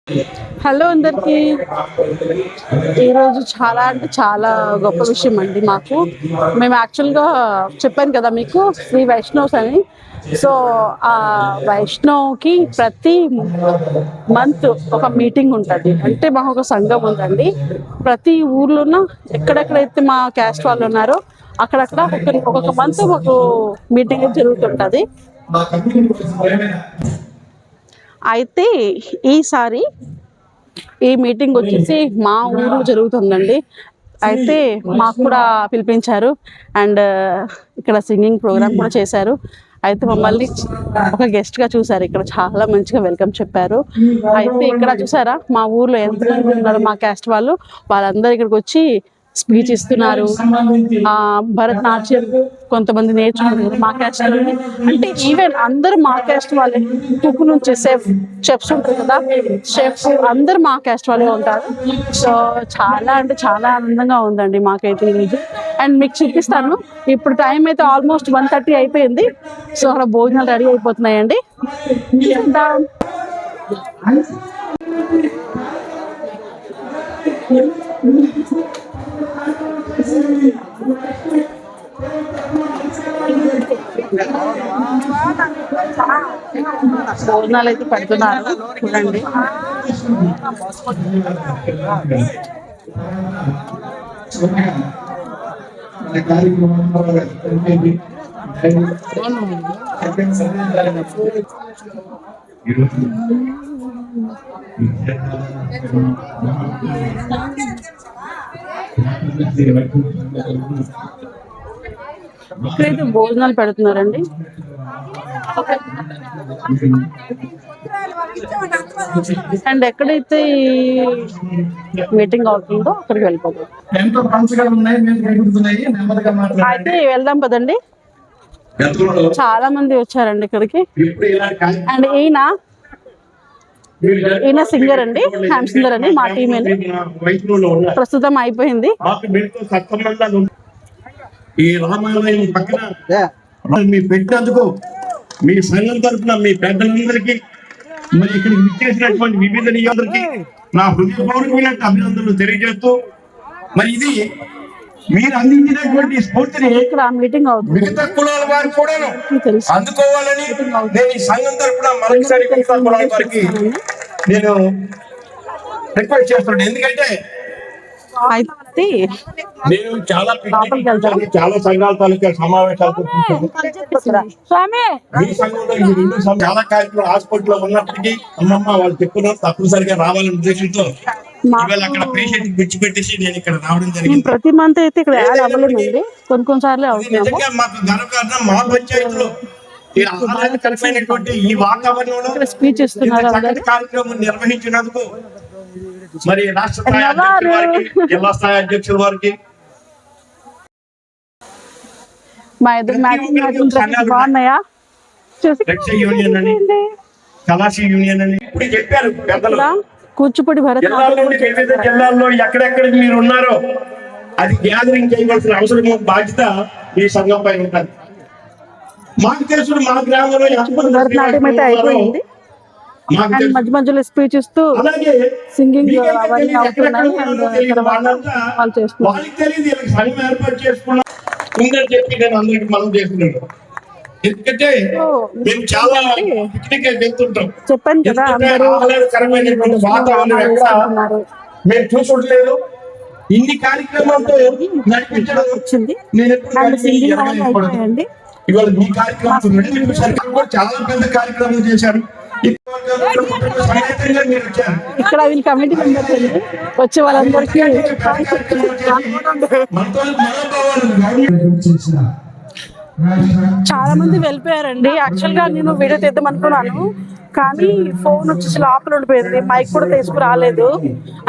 Hello అందరికి. ఈరోజు చాలా అంటే చాలా గొప్ప విషయం అండి మాకు. మేము యాక్చువల్గా చెప్పాను కదా మీకు శ్రీ వైష్ణవ్స్ అని. సో ఆ వైష్ణవ్కి ప్రతి మంత్ ఒక మీటింగ్ ఉంటుంది. అంటే మాకు ఒక సంఘం ఉందండి. ప్రతి ఊర్లోన ఎక్కడెక్కడైతే మా క్యాస్ట్ వాళ్ళు ఉన్నారో అక్కడక్కడ ఒక్కొక్క మంత్ మాకు మీటింగ్ జరుగుతుంటుంది. అయితే ఈసారి ఈ మీటింగ్ వచ్చేసి మా ఊరు జరుగుతుందండి. అయితే మాకు కూడా పిలిపించారు అండ్ ఇక్కడ సింగింగ్ ప్రోగ్రామ్ కూడా చేశారు. అయితే మమ్మల్ని ఒక గెస్ట్గా చూసారు. ఇక్కడ చాలా మంచిగా వెల్కమ్ చెప్పారు. అయితే ఇక్కడ చూసారా మా ఊర్లో ఎంతమంది ఉన్నారు మా క్యాస్ట్ వాళ్ళందరూ ఇక్కడికి వచ్చి స్పీచ్ ఇస్తున్నారు. భరతనాట్యం కొంతమంది నేర్చుకుంటున్నారు మా క్యాస్ట్. అంటే ఈవెన్ అందరూ మా క్యాస్ట్ వాళ్ళే. కుక్ నుంచి చెఫ్స్ ఉంటారు కదా, షెఫ్ అందరు మా క్యాస్ట్ వాళ్ళే ఉంటారు. సో చాలా అంటే చాలా ఆనందంగా ఉందండి మాకైతే ఈరోజు. అండ్ మీకు చూపిస్తాను. ఇప్పుడు టైం అయితే ఆల్మోస్ట్ 1:30 అయిపోయింది. సో అక్కడ భోజనాలు రెడీ అయిపోతున్నాయండి. భోజనాలు అయితే పెడుతున్నారు చూడండి. ఇక్కడైతే భోజనాలు పెడుతున్నారండి. అండ్ ఎక్కడైతే మీటింగ్ అవుతుందో అక్కడికి వెళ్ళిపోతాం. అయితే వెళ్దాం పదండి. చాలా మంది వచ్చారండి ఇక్కడికి. అండ్ ఈయన సింగర్ అండి, హ్యామ్ సింగర్ అని మా టీం ప్రస్తుతం అయిపోయింది. ఈ రామాలయం పక్కన మీ పెట్టేందుకు మీ సంఘం తరఫున మీ పెద్దలందరికీ మరి ఇక్కడికి విచ్చేసినటువంటి వివిధ నియోజకవర్గాలకి నా హృదయపూర్వకమైన అభినందనలు తెలియజేస్తూ, మరి ఇది మీరు అందించినటువంటి స్ఫూర్తిని మిగతా కులాల వారు కూడా అందుకోవాలని నేను ఈ సంఘం తరఫున మరొకసారి మిగతా కులాల వారికి నేను రిక్వెస్ట్ చేస్తున్నాను. ఎందుకంటే నేను చాలా సంఘాల తాలూకా సమావేశాలు మీ సంఘంలో చాలా కార్యక్రమాలు హాస్పిటల్లో ఉన్నప్పటికీ అమ్మమ్మ వాళ్ళు చెప్పుకున్నారు తప్పనిసరిగా రావాలనే ఉద్దేశంతో ఇవాళ అక్కడ పేషెంట్ విడిచిపెట్టేసి నేను ఇక్కడ రావడం జరిగింది. ప్రతి మంత్ అయితే ఇక్కడ యాడ్ అవ్వలేదండి, కొన్నిసార్లు నిజంగా మాకు గర్వకారణం. మా పంచాయతీలో కలిసినటువంటి ఈ వాతావరణంలో స్పీచ్ ఇస్తున్నారు కార్యక్రమం నిర్వహించినందుకు మరి రాష్ట్ర స్థాయి అధ్యక్షుల వారికి, జిల్లా స్థాయి అధ్యక్షుల వారికి, యూనియన్ అని కళాశీ యూనియన్ అని ఇప్పుడు చెప్పారు పెద్దలు. కూచిపూడి వివిధ జిల్లాల్లో ఎక్కడెక్కడ మీరు ఉన్నారో అది గ్యాదరింగ్ చేయవలసిన అవసరం బాధ్యత ఈ సంఘం పై ఉంటుంది. మాకు తెలుసు మా గ్రామంలో భరతనాట్యం అయితే అయిపోయింది. మధ్య మధ్యలో స్పీచ్ ఇస్తూ సింగింగ్ అవన్నీ అవుతున్నాయి. వాళ్ళు చేస్తున్నారు. చెప్పి నేను అందరికి మనం చేస్తున్నాను. ఎందుకంటే మేము చాలా పిక్నిక్ వెళ్తుంటాం. చెప్పాను కదా, ఆహ్లాదకరమైనటువంటి వాతావరణం ఎక్కడ మేము చూసట్లేదు. ఇన్ని కార్యక్రమాలతో నడిపించడం వచ్చింది. నేను ఎప్పుడు ఇవాళ మీ కార్యక్రమం చాలా పెద్ద కార్యక్రమం చేశారు. ఇక్కడ వీళ్ళు కమిటీ మెంబర్స్ అండి. వచ్చే వాళ్ళందరికీ చాలా మంది వెళ్ళిపోయారండి. యాక్చువల్ గా నేను వీడియో తీద్దాం అనుకున్నాను, కానీ ఫోన్ వచ్చేసి లోపల ఉండిపోయింది. మైక్ కూడా తీసుకురాలేదు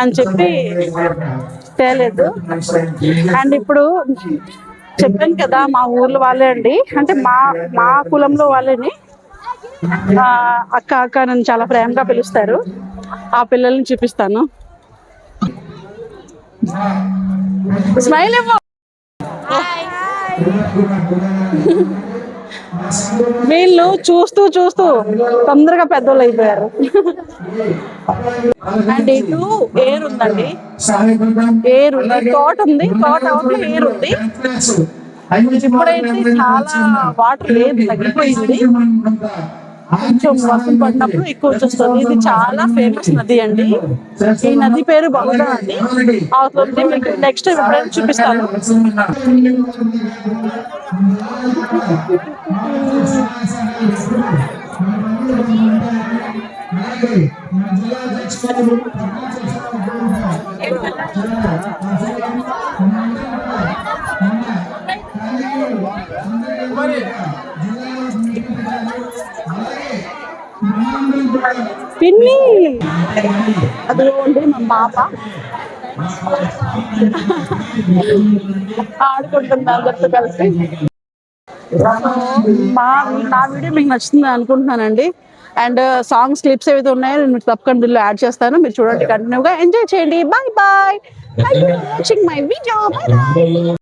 అని చెప్పి తేలేదు. అండ్ ఇప్పుడు చెప్పాను కదా మా ఊర్లో వాళ్ళే అండి, అంటే మా కులంలో వాళ్ళని అక్క అక్క నన్ను చాలా ప్రేమగా పిలుస్తారు. ఆ పిల్లల్ని చూపిస్తాను. స్మైల్ ఇవ్వు. వీళ్ళు చూస్తూ చూస్తూ తొందరగా పెద్దోళ్ళు అయిపోయారు. అండ్ ఇటు ఏరు ఉందండి, ఏరు తోట ఉంది, తోట అవతల ఏరు ఉంది. ఇప్పుడైతే చాలా వాటర్ లేదు, తగ్గిపోయింది. కొంచెం వర్షం పడినప్పుడు ఎక్కువ వచ్చేస్తుంది. ఇది చాలా ఫేమస్ నది అండి. ఈ నది పేరు బహుదా అండి. అవుతుంది, మీకు నెక్స్ట్ ఎప్పుడైనా చూపిస్తాను. పిన్ని అదిగోండి మా పాప ఆడుకుంటుంది అందరితో కలిసి. నా వీడియో మీకు నచ్చుతుంది అనుకుంటున్నానండి. అండ్ సాంగ్స్ క్లిప్స్ ఏవైతే ఉన్నాయో నేను మీకు తప్పకుండా దీనిలో యాడ్ చేస్తాను. మీరు చూడండి, కంటిన్యూగా ఎంజాయ్ చేయండి. Bye bye. Watching my video. Bye bye.